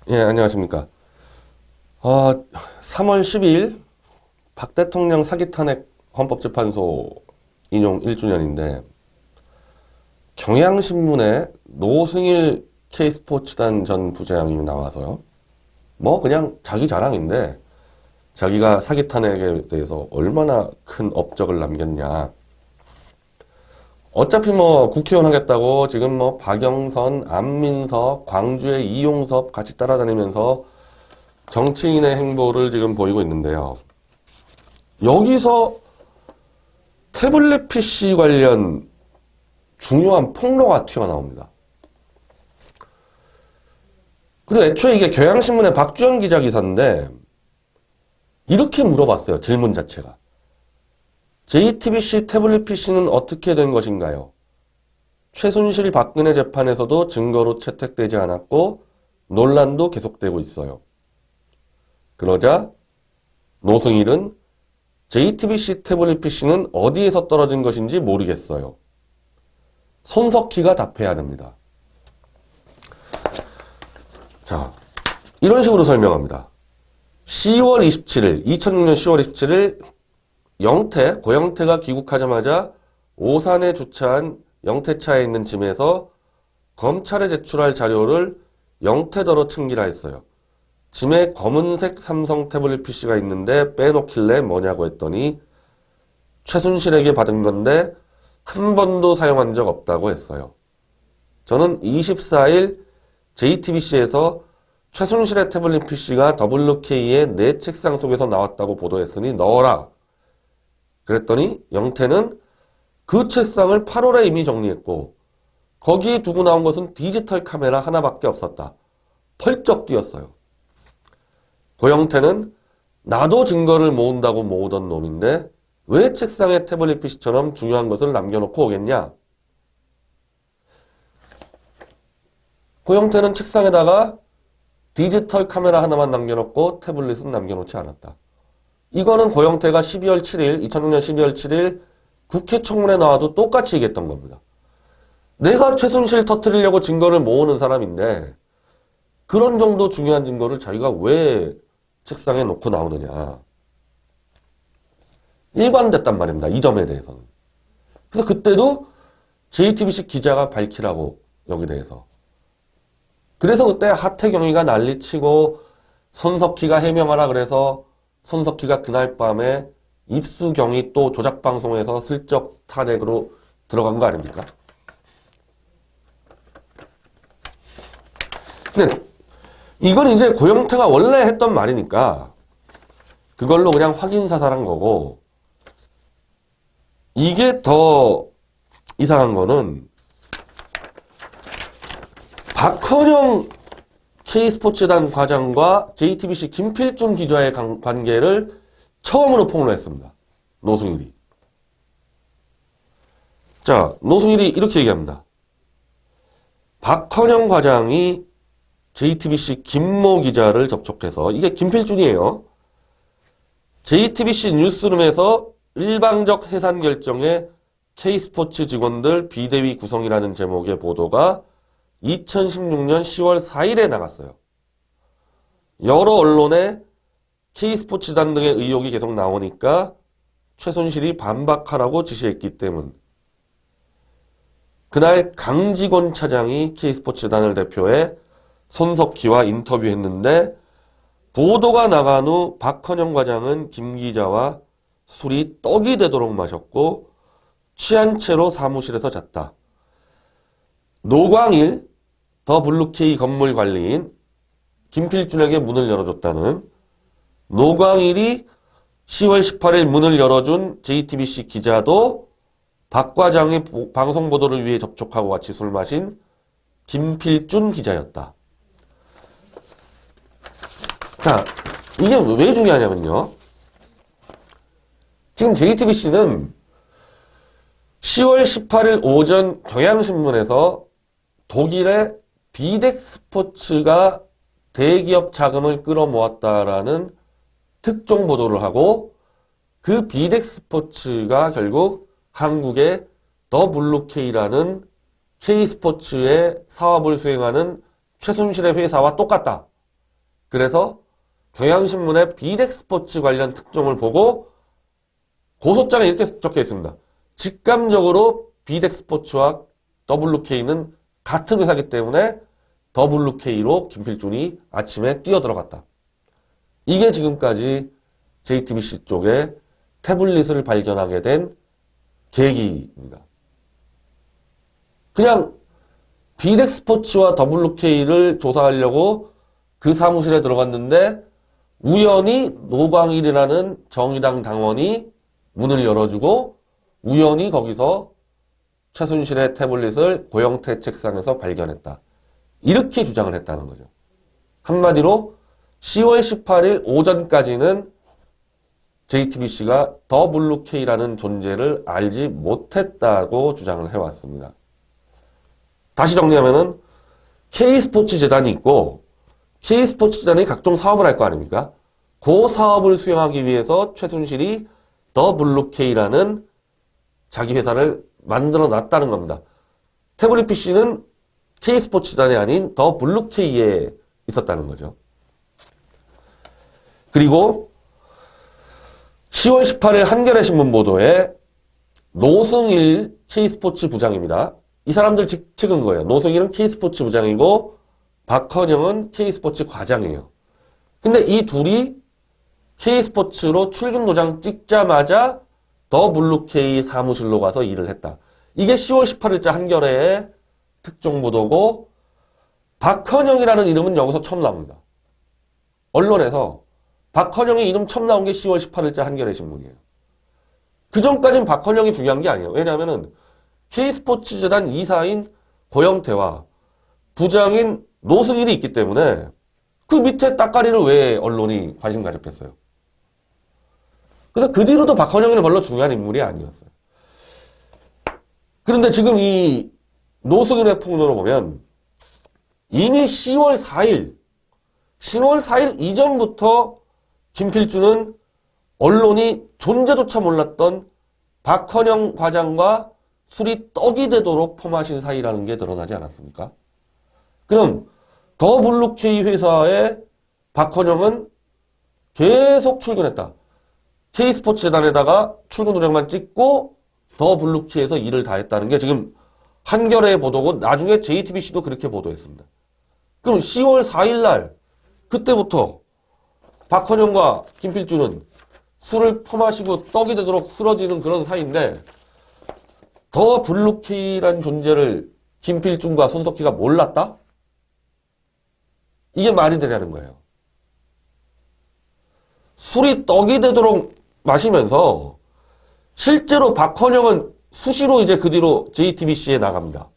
예, 안녕하십니까. 3월 12일 박 대통령 사기 탄핵 헌법재판소 인용 1주년인데 경향신문에 노승일 K스포츠단 전 부장이 나와서요. 뭐 그냥 자기 자랑인데 자기가 사기 탄핵에 대해서 얼마나 큰 업적을 남겼냐. 어차피 뭐 국회의원 하겠다고 지금 뭐 박영선, 안민석, 광주의 이용섭 같이 따라다니면서 정치인의 행보를 지금 보이고 있는데요. 여기서 태블릿 PC 관련 중요한 폭로가 튀어나옵니다. 그리고 애초에 이게 경향신문의 박주영 기자 기사인데 이렇게 물어봤어요. 질문 자체가. JTBC 태블릿 PC는 어떻게 된 것인가요? 최순실 박근혜 재판에서도 증거로 채택되지 않았고 논란도 계속되고 있어요. 그러자 노승일은 JTBC 태블릿 PC는 어디에서 떨어진 것인지 모르겠어요. 손석희가 답해야 됩니다. 자, 이런 식으로 설명합니다. 10월 27일, 2006년 10월 27일 고영태가 귀국하자마자 오산에 주차한 영태차에 있는 짐에서 검찰에 제출할 자료를 영태더러 챙기라 했어요. 짐에 검은색 삼성 태블릿 PC가 있는데 빼놓길래 뭐냐고 했더니 최순실에게 받은 건데 한 번도 사용한 적 없다고 했어요. 저는 24일 JTBC에서 최순실의 태블릿 PC가 WK의 내 책상 속에서 나왔다고 보도했으니 넣어라. 그랬더니 영태는 그 책상을 8월에 이미 정리했고 거기에 두고 나온 것은 디지털 카메라 하나밖에 없었다. 펄쩍 뛰었어요. 고영태는 나도 증거를 모은다고 모으던 놈인데 왜 책상에 태블릿 PC처럼 중요한 것을 남겨놓고 오겠냐? 고영태는 책상에다가 디지털 카메라 하나만 남겨놓고 태블릿은 남겨놓지 않았다. 이거는 고영태가 2006년 12월 7일 국회 청문회 나와도 똑같이 얘기했던 겁니다. 내가 최순실 터뜨리려고 증거를 모으는 사람인데 그런 정도 중요한 증거를 자기가 왜 책상에 놓고 나오느냐. 일관됐단 말입니다. 이 점에 대해서는. 그래서 그때도 JTBC 기자가 밝히라고 여기 대해서. 그래서 그때 하태경이가 난리치고 손석희가 해명하라 그래서 손석희가 그날 밤에 입수경이 또 조작방송에서 슬쩍 탄핵으로 들어간 거 아닙니까? 근데 이건 이제 고영태가 원래 했던 말이니까 그걸로 그냥 확인사살한 거고 이게 더 이상한 거는 박헌영 K스포츠단 과장과 JTBC 김필준 기자의 관계를 처음으로 폭로했습니다. 노승일이. 자, 노승일이 이렇게 얘기합니다. 박헌영 과장이 JTBC 김모 기자를 접촉해서 이게 김필준이에요. JTBC 뉴스룸에서 일방적 해산 결정에 K스포츠 직원들 비대위 구성이라는 제목의 보도가 2016년 10월 4일에 나갔어요. 여러 언론에 K스포츠단 등의 의혹이 계속 나오니까 최순실이 반박하라고 지시했기 때문. 그날 강직원 차장이 K스포츠단을 대표해 손석희와 인터뷰했는데 보도가 나간 후 박헌영 과장은 김 기자와 술이 떡이 되도록 마셨고 취한 채로 사무실에서 잤다. 노광일 더블루K 건물 관리인 김필준에게 문을 열어줬다는 노광일이 10월 18일 문을 열어준 JTBC 기자도 박 과장의 방송 보도를 위해 접촉하고 같이 술 마신 김필준 기자였다. 자, 이게 왜 중요하냐면요. 지금 JTBC는 10월 18일 오전 경향신문에서 독일의 비덱스포츠가 대기업 자금을 끌어모았다라는 특종 보도를 하고 그 비덱스포츠가 결국 한국의 더블루K라는 K스포츠의 사업을 수행하는 최순실의 회사와 똑같다. 그래서 경향신문의 비덱 스포츠 관련 특종을 보고 고소장에 이렇게 적혀 있습니다. 직감적으로 비덱 스포츠와 WK는 같은 회사이기 때문에 WK로 김필준이 아침에 뛰어들어갔다. 이게 지금까지 JTBC 쪽에 태블릿을 발견하게 된 계기입니다. 그냥 비덱 스포츠와 WK를 조사하려고 그 사무실에 들어갔는데 우연히 노광일이라는 정의당 당원이 문을 열어주고 우연히 거기서 최순실의 태블릿을 고영태 책상에서 발견했다. 이렇게 주장을 했다는 거죠. 한마디로 10월 18일 오전까지는 JTBC가 WK라는 존재를 알지 못했다고 주장을 해왔습니다. 다시 정리하면은 K스포츠 재단이 있고 K스포츠 재단이 각종 사업을 할 거 아닙니까? 그 사업을 수행하기 위해서 최순실이 WK라는 자기 회사를 만들어 놨다는 겁니다. 태블릿 PC는 K스포츠 재단이 아닌 WK에 있었다는 거죠. 그리고 10월 18일 한겨레 신문 보도에 노승일 K스포츠 부장입니다. 이 사람들 찍은 거예요. 노승일은 K스포츠 부장이고 박헌영은 K스포츠 과장이에요. 근데 이 둘이 K스포츠로 출근 도장 찍자마자 WK 사무실로 가서 일을 했다. 이게 10월 18일자 한겨레의 특종 보도고 박헌영이라는 이름은 여기서 처음 나옵니다. 언론에서 박헌영의 이름 처음 나온 게 10월 18일자 한겨레 신문이에요. 그 전까지는 박헌영이 중요한 게 아니에요. 왜냐하면 K스포츠 재단 이사인 고영태와 부장인 노승일이 있기 때문에 그 밑에 따까리를 왜 언론이 관심 가졌겠어요. 그래서 그 뒤로도 박헌영이는 별로 중요한 인물이 아니었어요. 그런데 지금 이 노승일의 폭로를 보면 이미 10월 4일 이전부터 김필준은 언론이 존재조차 몰랐던 박헌영 과장과 술이 떡이 되도록 포마신 사이라는 게 드러나지 않았습니까? 그럼 WK 회사에 박헌영은 계속 출근했다. K스포츠 재단에다가 출근 도장만 찍고 WK에서 일을 다 했다는 게 지금 한겨레의 보도고 나중에 JTBC도 그렇게 보도했습니다. 그럼 10월 4일 날 그때부터 박헌영과 김필준은 술을 퍼마시고 떡이 되도록 쓰러지는 그런 사이인데 WK라는 존재를 김필준과 손석희가 몰랐다? 이게 말이 되냐는 거예요. 술이 떡이 되도록 마시면서 실제로 박헌영은 수시로 이제 그 뒤로 JTBC에 나갑니다.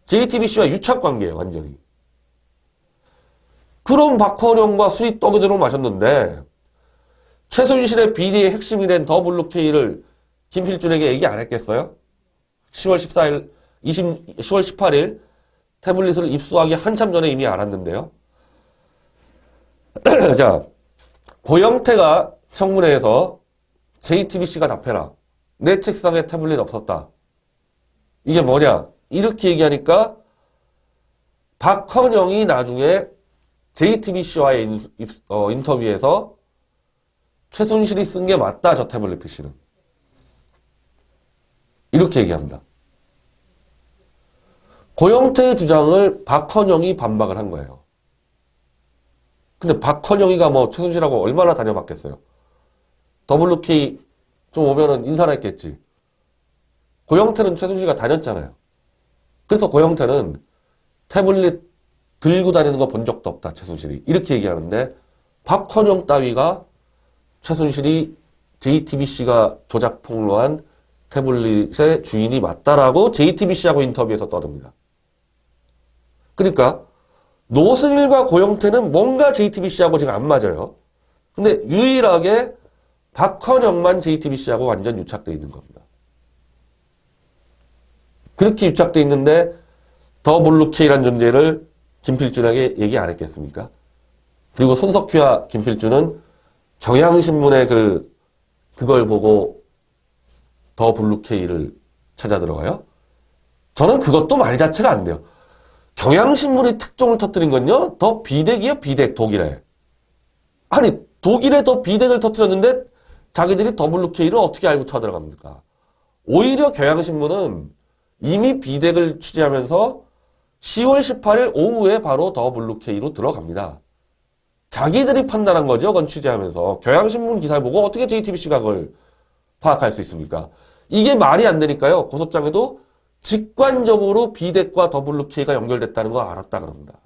JTBC와 유착관계예요, 완전히. 그런 박헌영과 술이 떡이 되도록 마셨는데 최순실의 비리의 핵심이 된 WK를 김필준에게 얘기 안 했겠어요? 10월 18일 태블릿을 입수하기 한참 전에 이미 알았는데요. 자, 고영태가 청문회에서 JTBC가 답해라. 내 책상에 태블릿 없었다. 이게 뭐냐? 이렇게 얘기하니까 박헌영이 나중에 JTBC와의 인터뷰에서 최순실이 쓴 게 맞다, 저 태블릿 PC는. 이렇게 얘기합니다. 고영태의 주장을 박헌영이 반박을 한 거예요. 근데 박헌영이가 뭐 최순실하고 얼마나 다녀봤겠어요. WK 좀 오면은 인사를 했겠지. 고영태는 최순실과 다녔잖아요. 그래서 고영태는 태블릿 들고 다니는 거 본 적도 없다, 최순실이. 이렇게 얘기하는데 박헌영 따위가 최순실이 JTBC가 조작 폭로한 태블릿의 주인이 맞다라고 JTBC하고 인터뷰에서 떠듭니다. 그러니까 노승일과 고영태는 뭔가 JTBC하고 지금 안 맞아요. 근데 유일하게 박헌영만 JTBC하고 완전 유착되어 있는 겁니다. 그렇게 유착되어 있는데 WK라는 존재를 김필준에게 얘기 안 했겠습니까? 그리고 손석희와 김필준은 경향신문의 그걸 보고 WK를 찾아 들어가요? 저는 그것도 말 자체가 안 돼요. 경향신문이 특종을 터뜨린 건요, 더 비덱이에요, 비덱, 독일에. 아니 독일에 더 비대를 터뜨렸는데 자기들이 WK를 어떻게 알고 쳐들어갑니까? 오히려 경향신문은 이미 비덱을 취재하면서 10월 18일 오후에 바로 WK로 들어갑니다. 자기들이 판단한 거죠. 그건 취재하면서. 경향신문 기사를 보고 어떻게 JTBC가 그걸 파악할 수 있습니까? 이게 말이 안 되니까요. 고소장에도 직관적으로 비덱과 WK가 연결됐다는 걸 알았다 그럽니다.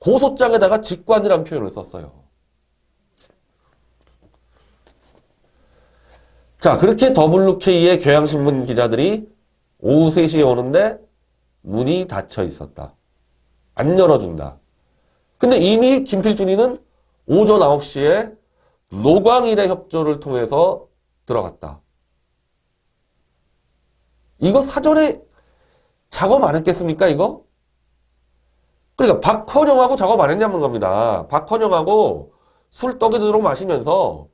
고소장에다가 직관이라는 표현을 썼어요. 자, 그렇게 WK의 경향신문 기자들이 오후 3시에 오는데 문이 닫혀 있었다. 안 열어준다. 근데 이미 김필준이는 오전 9시에 노광일의 협조를 통해서 들어갔다. 이거 사전에 작업 안 했겠습니까, 이거? 그러니까 박헌영하고 작업 안 했냐는 겁니다. 박헌영하고 술 떡이도록 마시면서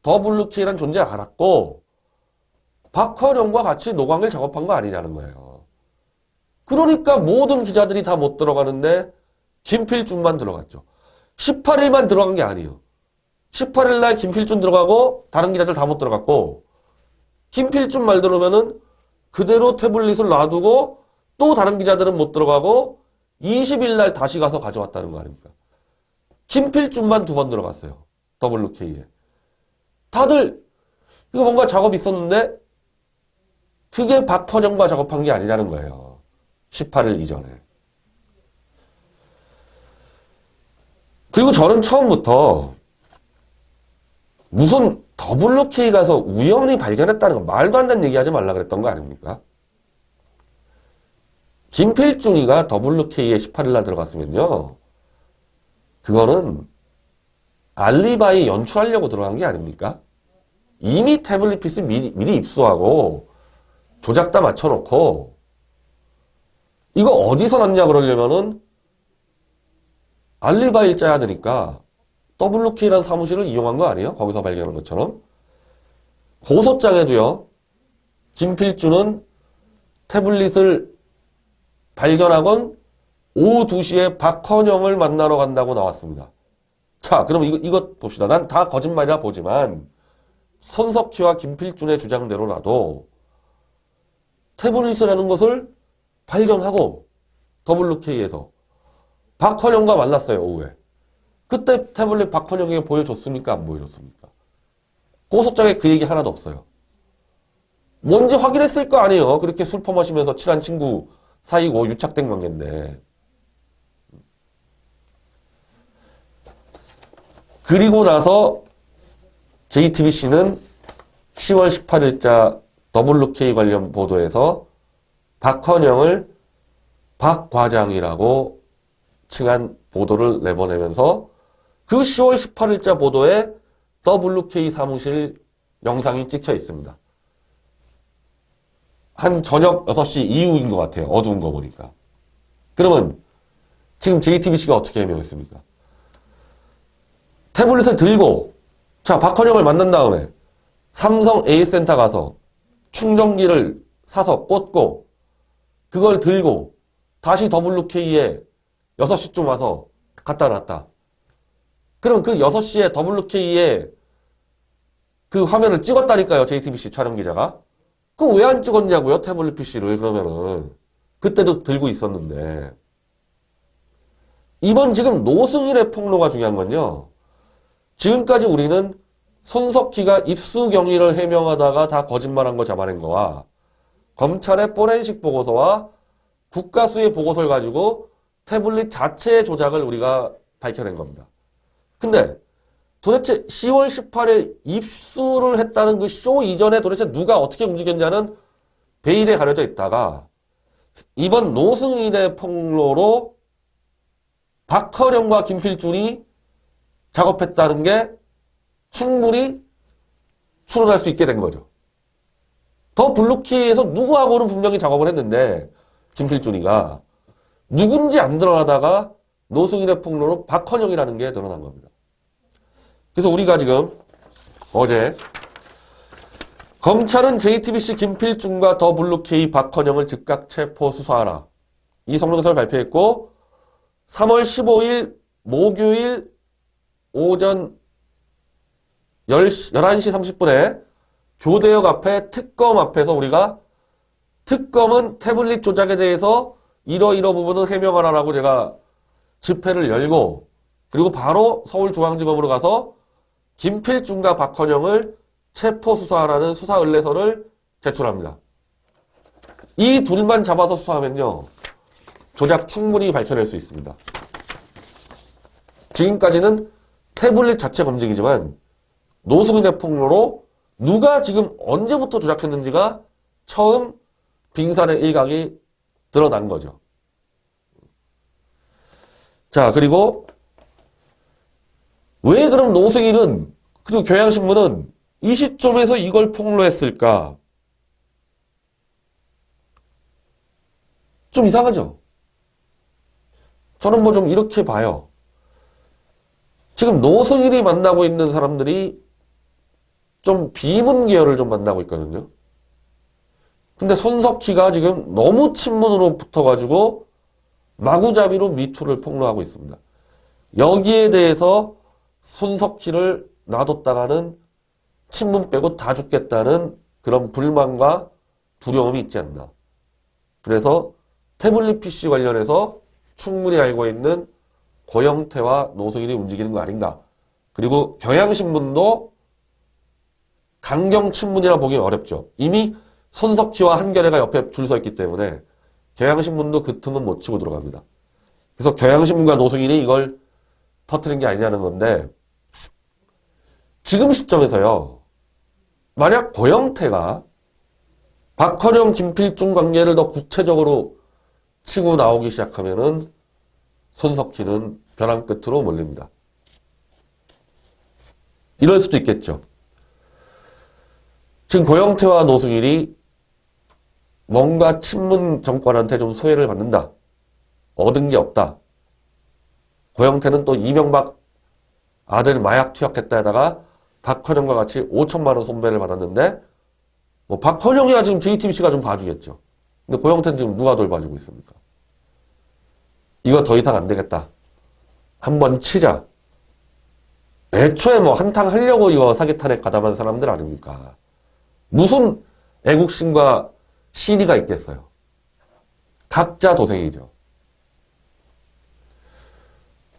WK라는 존재 알았고 박헌영과 같이 노광일 작업한 거 아니냐는 거예요. 그러니까 모든 기자들이 다 못 들어가는데 김필준만 들어갔죠. 18일만 들어간 게 아니에요. 18일 날 김필준 들어가고 다른 기자들 다 못 들어갔고 김필준 말 들으면은 그대로 태블릿을 놔두고 또 다른 기자들은 못 들어가고 20일 날 다시 가서 가져왔다는 거 아닙니까? 김필준만 2번 들어갔어요. WK에. 다들 이거 뭔가 작업이 있었는데 그게 박헌영과 작업한 게 아니라는 거예요. 18일 이전에. 그리고 저는 처음부터 무슨 WK 가서 우연히 발견했다는 거 말도 안 되는 얘기하지 말라 그랬던 거 아닙니까? 김필중이가 WK에 18일날 들어갔으면요. 그거는 알리바이 연출하려고 들어간 게 아닙니까? 이미 태블릿 PC 미리 입수하고 조작다 맞춰놓고 이거 어디서 났냐 그러려면은 알리바이 짜야 되니까 WK라는 사무실을 이용한 거 아니에요? 거기서 발견한 것처럼. 고소장에도요. 김필준은 태블릿을 발견하건 오후 2시에 박헌영을 만나러 간다고 나왔습니다. 자, 그럼 이거 봅시다. 난 다 거짓말이라 보지만 손석희와 김필준의 주장대로라도 태블릿이라는 것을 발견하고 WK에서 박헌영과 만났어요. 오후에. 그때 태블릿 박헌영에게 보여줬습니까? 안 보여줬습니까? 고소장에 그 얘기 하나도 없어요. 뭔지 확인했을 거 아니에요. 그렇게 술 퍼마시면서 친한 친구 사이고 유착된 관계인데. 그리고 나서 JTBC는 10월 18일자 WK 관련 보도에서 박헌영을 박 과장이라고 칭한 보도를 내보내면서 그 10월 18일자 보도에 WK 사무실 영상이 찍혀 있습니다. 한 저녁 6시 이후인 것 같아요. 어두운 거 보니까. 그러면 지금 JTBC가 어떻게 해명했습니까? 태블릿을 들고 자 박헌영을 만난 다음에 삼성 A센터 가서 충전기를 사서 꽂고 그걸 들고 다시 WK에 6시쯤 와서 갖다 놨다. 그럼 그 6시에 WK에 그 화면을 찍었다니까요. JTBC 촬영기자가. 그거 왜 안 찍었냐고요. 태블릿 PC를. 그러면은 그때도 들고 있었는데. 이번 지금 노승일의 폭로가 중요한 건요. 지금까지 우리는 손석희가 입수 경위를 해명하다가 다 거짓말한 거 잡아낸 거와 검찰의 포렌식 보고서와 국가수의 보고서를 가지고 태블릿 자체의 조작을 우리가 밝혀낸 겁니다. 근데 도대체 10월 18일 입수를 했다는 그 쇼 이전에 도대체 누가 어떻게 움직였냐는 베일에 가려져 있다가 이번 노승일의 폭로로 박헌영과 김필준이 작업했다는 게 충분히 추론할 수 있게 된 거죠. 더 블루키에서 누구하고는 분명히 작업을 했는데 김필준이가 누군지 안 드러나다가 노승일의 폭로로 박헌영이라는 게 드러난 겁니다. 그래서 우리가 지금 어제 검찰은 JTBC 김필준과 더블루K 박헌영을 즉각 체포 수사하라. 이 성명서를 발표했고 3월 15일 목요일 오전 11시 30분에 교대역 앞에 특검 앞에서 우리가 특검은 태블릿 조작에 대해서 이러 부분은 해명하라라고 제가 집회를 열고 그리고 바로 서울중앙지검으로 가서 김필중과 박헌영을 체포 수사하라는 수사 의뢰서를 제출합니다. 이 둘만 잡아서 수사하면요. 조작 충분히 밝혀낼 수 있습니다. 지금까지는 태블릿 자체 검증이지만 노숙인의 폭로로 누가 지금 언제부터 조작했는지가 처음 빙산의 일각이 드러난 거죠. 자, 그리고 왜 그럼 노승일은 그리고 경향신문은 이 시점에서 이걸 폭로했을까? 좀 이상하죠? 저는 뭐 좀 이렇게 봐요. 지금 노승일이 만나고 있는 사람들이 좀 비문 계열을 좀 만나고 있거든요. 근데 손석희가 지금 너무 친문으로 붙어가지고 마구잡이로 미투를 폭로하고 있습니다. 여기에 대해서 손석희를 놔뒀다가는 친문 빼고 다 죽겠다는 그런 불만과 두려움이 있지 않나. 그래서 태블릿 PC 관련해서 충분히 알고 있는 고영태와 노승일이 움직이는 거 아닌가. 그리고 경향신문도 강경 친문이라 보기 어렵죠. 이미 손석희와 한겨레가 옆에 줄 서 있기 때문에 경향신문도 그 틈은 못 치고 들어갑니다. 그래서 경향신문과 노승일이 이걸 터뜨린 게 아니냐는 건데 지금 시점에서요. 만약 고영태가 박헌영, 김필중 관계를 더 구체적으로 치고 나오기 시작하면은 손석희는 벼랑 끝으로 몰립니다. 이럴 수도 있겠죠. 지금 고영태와 노승일이 뭔가 친문 정권한테 좀 소외를 받는다. 얻은 게 없다. 고영태는 또 이명박 아들 마약 투약했다에다가 박헌영과 같이 5천만 원 손배를 받았는데 뭐 박헌영이야 지금 JTBC가 좀 봐주겠죠. 근데 고영태는 지금 누가 돌봐주고 있습니까? 이거 더 이상 안 되겠다. 한번 치자. 애초에 뭐 한탕 하려고 이거 사기탄에 가담한 사람들 아닙니까? 무슨 애국심과 신의가 있겠어요. 각자 도생이죠.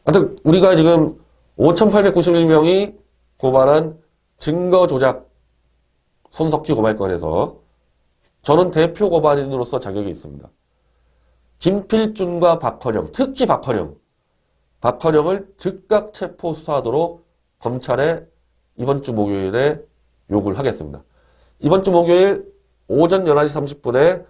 하여튼 우리가 지금 5,891명이 고발한 증거 조작 손석희 고발건에서 저는 대표 고발인으로서 자격이 있습니다. 김필준과 박헌영, 특히 박헌영을 즉각 체포 수사하도록 검찰에 이번 주 목요일에 요구를 하겠습니다. 이번 주 목요일 오전 11시 30분에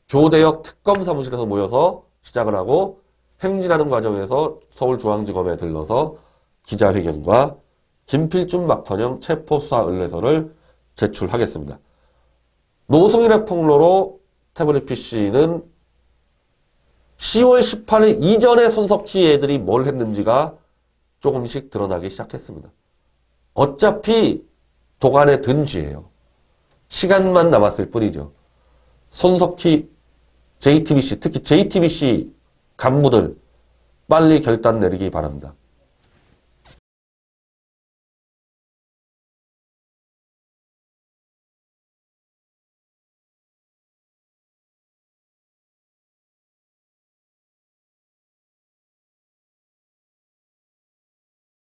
교대역 특검 사무실에서 모여서 시작을 하고 행진하는 과정에서 서울중앙지검에 들러서 기자회견과 김필준, 박헌영 체포 수사 의뢰서를 제출하겠습니다. 노승일의 폭로로 태블릿 PC는 10월 18일 이전에 손석희 애들이 뭘 했는지가 조금씩 드러나기 시작했습니다. 어차피 도관에 든 쥐예요. 시간만 남았을 뿐이죠. 손석희, JTBC, 특히 JTBC 간부들 빨리 결단 내리기 바랍니다.